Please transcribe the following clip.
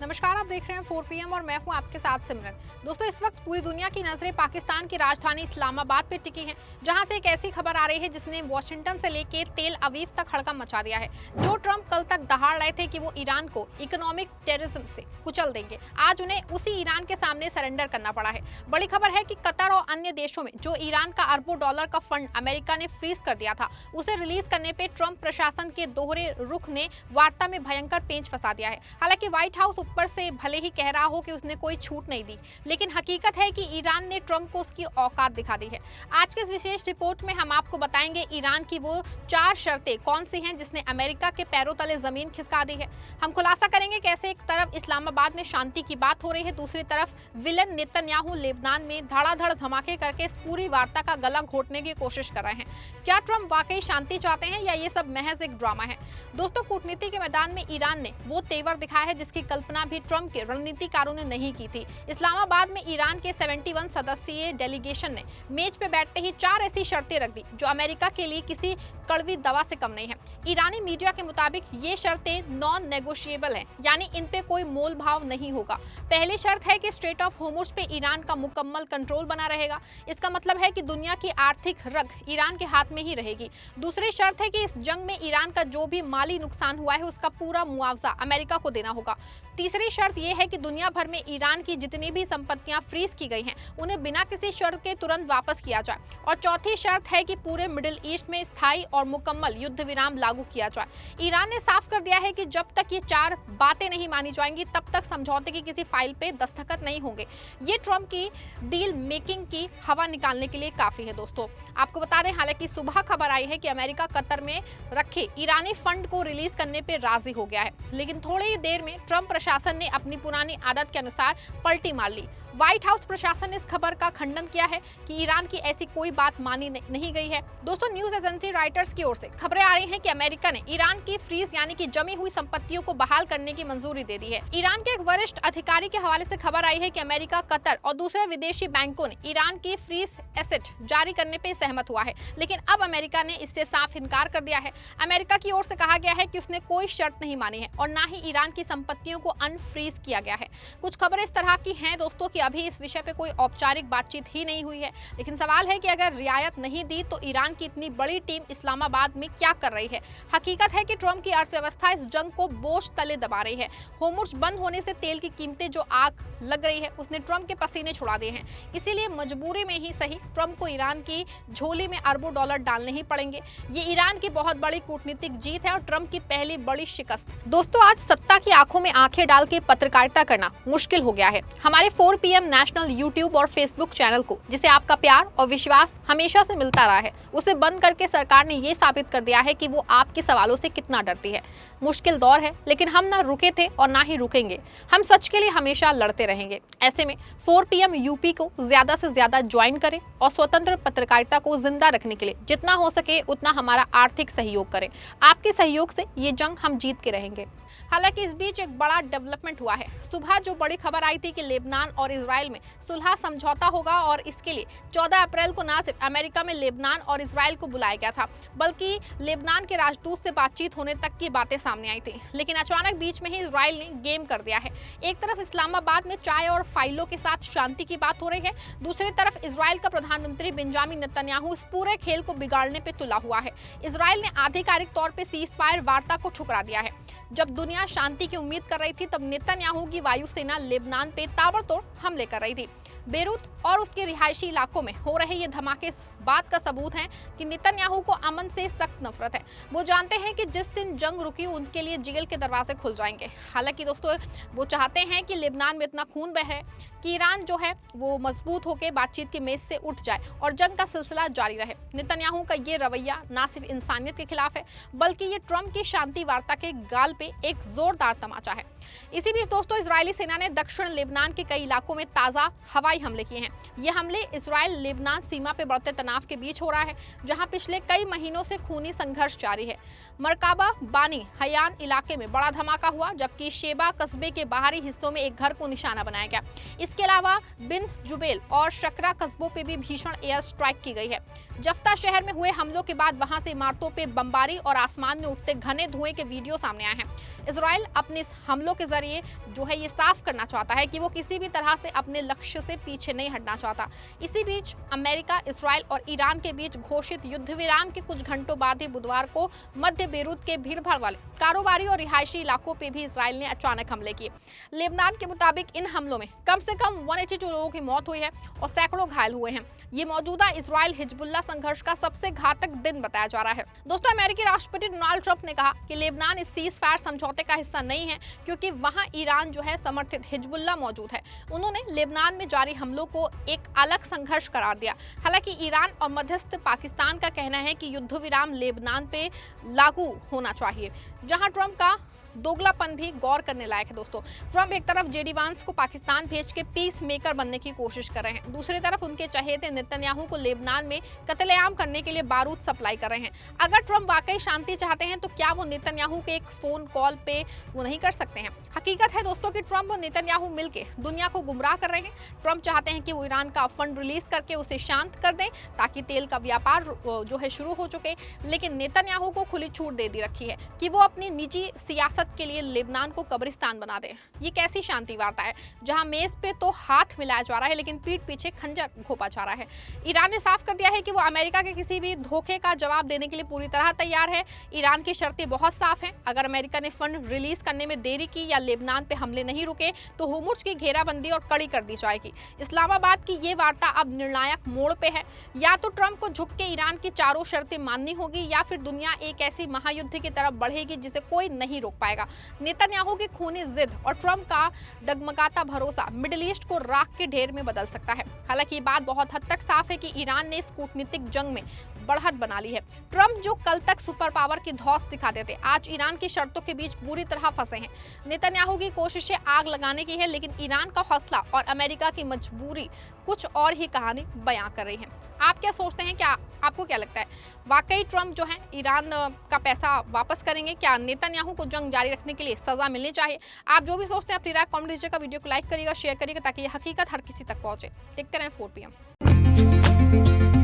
नमस्कार, आप देख रहे हैं 4 PM और मैं हूं आपके साथ सिमरन। दोस्तों, इस वक्त पूरी दुनिया की नजरें पाकिस्तान की राजधानी इस्लामाबाद पे टिकी हैं, जहां से एक ऐसी खबर आ रही है जिसने वॉशिंगटन से लेकर तेल अवीव तक हड़कंप मचा दिया है। जो ट्रंप कल तक दहाड़ रहे थे कि वो ईरान को इकोनॉमिक टेररिज्म से कुचल देंगे, आज उन्हें उसी ईरान के सामने सरेंडर करना पड़ा है। बड़ी खबर है कि कतर और अन्य देशों में जो ईरान का अरबों डॉलर का फंड अमेरिका ने फ्रीज कर दिया था, उसे रिलीज करने पे ट्रंप प्रशासन के दोहरे रुख ने वार्ता में भयंकर पेंच फंसा दिया है। हालांकि व्हाइट हाउस ऊपर से भले ही कह रहा हो कि उसने कोई छूट नहीं दी, लेकिन हकीकत है कि ईरान ने ट्रंप को उसकी औकात दिखा दी है। आज के इस विशेष रिपोर्ट में हम आपको बताएंगे ईरान की वो 4 शर्तें कौन सी हैं जिसने अमेरिका के पैरों तले जमीन खिसका दी है। हम खुलासा करेंगे कैसे एक तरफ इस्लामाबाद में शांति की बात हो रही है, दूसरी तरफ विलन नेतन्याहू लेबनान में धड़ाधड़ धमाके करके इस पूरी वार्ता का गला घोटने की कोशिश कर रहे हैं। क्या ट्रंप वाकई शांति चाहते हैं या ये सब महज एक ड्रामा है? दोस्तों, कूटनीति के मैदान में ईरान ने वो तेवर दिखाया है जिसकी कल्पना भी ट्रंप के रणनीतिकारों ने नहीं की थी। इस्लामाबाद में ईरान के 71 सदस्यीय डेलीगेशन ने मेज पे बैठते ही 4 ऐसी शर्तें रख दी जो अमेरिका के लिए किसी कड़वी दवा से कम नहीं है। ईरानी मीडिया के मुताबिक ये शर्तें नॉन नेगोशिएबल हैं, यानी इन पे कोई मोल भाव नहीं होगा। पहली शर्त है कि स्ट्रेट ऑफ होर्मुज पे ईरान का मुकम्मल कंट्रोल बना रहेगा। इसका मतलब है कि दुनिया की आर्थिक रग ईरान के हाथ में ही रहेगी। दूसरी शर्त है कि इस जंग में ईरान का जो भी माली नुकसान हुआ है उसका पूरा मुआवजा अमेरिका को देना होगा। तीसरी शर्त यह है कि दुनिया भर में ईरान की जितनी भी संपत्तियां फ्रीज की गई हैं, उन्हें बिना किसी शर्त के तुरंत वापस किया जाए। और चौथी शर्त है कि पूरे मिडिल ईस्ट में स्थायी और मुकम्मल युद्ध विराम लागू किया जाए। ईरान ने साफ कर दिया है कि जब तक ये 4 बातें नहीं मानी जाएंगी, तब तक समझौते की किसी फाइल पे दस्तखत नहीं होंगे। ये ट्रंप की डील मेकिंग की हवा निकालने के लिए काफी है। दोस्तों, आपको बता दें, हालांकि सुबह खबर आई है कि अमेरिका कतर में रखे ईरानी फंड को रिलीज करने पे राजी हो गया है, लेकिन थोड़ी ही देर में ट्रंप प्रशासन ने अपनी पुरानी आदत के अनुसार पलटी मार ली। व्हाइट हाउस प्रशासन ने इस खबर का खंडन किया है कि ईरान की ऐसी कोई बात मानी नहीं गई है। दोस्तों, न्यूज एजेंसी रॉयटर्स की ओर से खबरें आ रही हैं कि अमेरिका ने ईरान की फ्रीज यानी कि जमी हुई संपत्तियों को बहाल करने की मंजूरी दे दी है। ईरान के एक वरिष्ठ अधिकारी के हवाले से खबर आई है कि अमेरिका, कतर और दूसरे विदेशी बैंकों ने ईरान की फ्रीज एसेट जारी करने पर सहमत हुआ है, लेकिन अब अमेरिका ने इससे साफ इनकार कर दिया है। अमेरिका की ओर से कहा गया है कि उसने कोई शर्त नहीं मानी है और न ही ईरान की संपत्तियों को अनफ्रीज किया गया है। कुछ खबरें इस तरह की हैं दोस्तों कि अभी इस विषय पे कोई औपचारिक बातचीत ही नहीं हुई है, लेकिन सवाल है कि अगर रियायत नहीं दी तो ईरान की इतनी बड़ी टीम इस्लामाबाद में क्या कर रही है। हकीकत है कि ट्रंप की अर्थव्यवस्था इस जंग को बोझ तले दबा रही है। होर्मुज बंद होने से तेल की कीमतें जो आग लग रही है, उसने ट्रंप के पसीने छुड़ा दिए हैं। इसीलिए मजबूरी में ही सही ट्रंप को ईरान की झोली में अरबों डॉलर डालने ही पड़ेंगे। ये ईरान की बहुत बड़ी कूटनीतिक जीत है और ट्रंप की पहली बड़ी शिकस्त। दोस्तों, आज सत्ता की आंखों में आंखें डाल के पत्रकारिता करना मुश्किल हो गया है। हमारे 4 PM नेशनल यूट्यूब और फेसबुक चैनल को, जिसे आपका प्यार और विश्वास हमेशा से मिलता रहा है, उसे बंद करके सरकार ने ये साबित कर दिया है कि वो आपके सवालों से कितना डरती है। मुश्किल दौर है, लेकिन हम ना रुके थे और ना ही रुकेंगे। हम सच के लिए हमेशा लड़ते रहेंगे। ऐसे में 4 PM यूपी को ज्यादा से ज्यादा ज्वाइन करें और स्वतंत्र पत्रकारिता को जिंदा रखने के लिए जितना हो सके उतना हमारा आर्थिक सहयोग करें। आपके सहयोग से ये जंग हम जीत के रहेंगे। हालांकि इस बीच एक बड़ा डेवलपमेंट हुआ है। सुबह जो बड़ी खबर आई थी कि लेबनान और इजराइल में सुलह समझौता होगा और इसके लिए 14 अप्रैल को ना सिर्फ अमेरिका में लेबनान और इजराइल को बुलाया गया था, बल्कि लेबनान के राजदूत से बातचीत होने तक की बातें सामने आई थी। लेकिन अचानक बीच में ही इजराइल ने गेम कर दिया है। एक तरफ इस्लामाबाद में चाय और फाइलों के साथ शांति की बात हो रही है, दूसरी तरफ इजराइल का प्रधानमंत्री बेंजामिन नेतन्याहू इस पूरे खेल को बिगाड़ने पर तुला हुआ है। इजराइल ने आधिकारिक तौर पर सीज फायर वार्ता को ठुकरा दिया है। जब दुनिया शांति की उम्मीद कर रही थी, तब नेतन्याहू की वायुसेना लेबनान पे ताबड़तोड़ हमले कर रही थी। बेरूत और उसके रिहायशी इलाकों में हो रहे ये धमाके इस बात का सबूत हैं कि नेतन्याहू को अमन से सख्त नफरत है। वो जानते हैं कि जिस दिन जंग रुकी उनके लिए जेल के दरवाजे खुल जाएंगे। हालांकि दोस्तों, वो चाहते हैं कि लेबनान में इतना खून बहे कि ईरान जो है वो मजबूत होकर बातचीत की मेज से उठ जाए और जंग का सिलसिला जारी रहे। नेतन्याहू का ये रवैया ना सिर्फ इंसानियत के खिलाफ है, बल्कि ये ट्रंप की शांति वार्ता के गाल पे एक जोरदार तमाचा है। इसी बीच दोस्तों, इजरायली सेना ने दक्षिण लेबनान के कई इलाकों में ताजा हवाई कई हमले किए हैं। ये हमले इजराइल लेबनान सीमा पे बढ़ते तनाव के बीच हो रहा है, जहां पिछले कई महीनों से खूनी संघर्ष जारी है। मरकाबा बानी हयान इलाके में बड़ा धमाका हुआ, जबकि शेबा कस्बे के बाहरी हिस्सों में एक घर को निशाना बनाया गया। इसके अलावा बिन जुबेल और शकरा कस्बों पे भी भीषण एयर स्ट्राइक की गई है। जफ्ता शहर में हुए हमलों के बाद वहां से इमारतों पे बमबारी और आसमान में उठते घने धुएं के वीडियो सामने आए हैं। इजराइल अपने इस हमलों के जरिए जो है ये साफ करना चाहता है कि वो किसी भी तरह से अपने लक्ष्य से पीछे नहीं हटना चाहता। इसी बीच अमेरिका, इजराइल और ईरान के बीच घोषित युद्ध विराम के कुछ घंटों बाद ही बुधवार को मध्य बेरूत के भीड़भाड़ वाले कारोबारी और रिहायशी इलाकों पे भी इजराइल ने अचानक हमले किए। लेबनान के मुताबिक इन हमलों में कम से कम 182 लोगों की मौत हुई है और सैकड़ों घायल हुए हैं। ये मौजूदा इजराइल हिजबुल्लाह संघर्ष का सबसे घातक दिन बताया जा रहा है। दोस्तों, अमेरिकी राष्ट्रपति डोनाल्ड ट्रंप ने कहा कि लेबनान इस सीज फायर समझौते का हिस्सा नहीं है, क्योंकि वहां ईरान जो है समर्थित हिजबुल्लाह मौजूद है। उन्होंने लेबनान में जारी हमलों को एक अलग संघर्ष करार दिया। हालांकि ईरान और मध्यस्थ पाकिस्तान का कहना है कि युद्ध विराम लेबनान पे लागू होना चाहिए, जहां ट्रंप का दोगलापन भी गौर करने लायक है। दोस्तों, ट्रंप एक तरफ जेडी वांस को पाकिस्तान भेज के पीस मेकर बनने की कोशिश कर रहे हैं, दूसरी तरफ उनके चहेते नेतन्याहू को लेबनान में कत्लेआम करने के लिए बारूद सप्लाई कर रहे हैं। अगर ट्रंप वाकई शांति चाहते हैं तो क्या वो नेतन्याहू के एक फोन कॉल पे वो नहीं कर सकते हैं? हकीकत है दोस्तों कि ट्रंप और नेतन्याहू मिलकर दुनिया को गुमराह कर रहे हैं। ट्रंप चाहते हैं कि वो ईरान का फंड रिलीज करके उसे शांत कर दें ताकि तेल का व्यापार जो है शुरू हो चुके, लेकिन नेतन्याहू को खुली छूट दे दी रखी है कि वो अपनी निजी सियासत के लिए लेबनान को कब्रिस्तान बना दे। ये कैसी शांति वार्ता है, जहां मेज पे तो हाथ मिलाया जा रहा है लेकिन पीठ पीछे खंजर घोंपा जा रहा है। ईरान ने साफ कर दिया है कि वो अमेरिका के किसी भी धोखे का जवाब देने के लिए पूरी तरह तैयार है। ईरान की शर्तें बहुत साफ हैं। अगर अमेरिका ने फंड रिलीज करने में देरी की या लेबनान पे हमले नहीं रुके तो होर्मुज की घेराबंदी और कड़ी कर दी जाएगी। इस्लामाबाद की ये वार्ता अब निर्णायक मोड़ पे है। या तो ट्रंप को झुक के ईरान की चारों शर्तें माननी होगी, या फिर दुनिया एक ऐसी महायुद्ध की तरफ बढ़ेगी जिसे कोई नहीं रोक पाएगा। नेतन्याहू की खूनी जिद और ट्रंप का डगमगाता भरोसा मिडिल ईस्ट को राख के ढेर में बदल सकता है। हालांकि ये बात बहुत हद तक साफ है कि ईरान ने इस कूटनीतिक जंग में बढ़त बना ली है। ट्रंप जो कल तक सुपर पावर की धौंस दिखाते थे, आज ईरान की शर्तों के बीच बुरी तरह फंसे हैं। नेतन्याहू की कोशिशें आग लगाने की है, लेकिन ईरान का हौसला और अमेरिका की मजबूरी कुछ और ही कहानी बयां कर रही है। आप क्या सोचते हैं? क्या आपको क्या लगता है, वाकई ट्रंप जो है ईरान का पैसा वापस करेंगे? क्या नेतन्याहू को जंग जारी रखने के लिए सजा मिलनी चाहिए? आप जो भी सोचते हैं अपनी राय कमेंट दीजिएगा, वीडियो को लाइक करिएगा, शेयर करिएगा ताकि ये हकीकत हर किसी तक पहुंचे। देखते रहें 4 PM।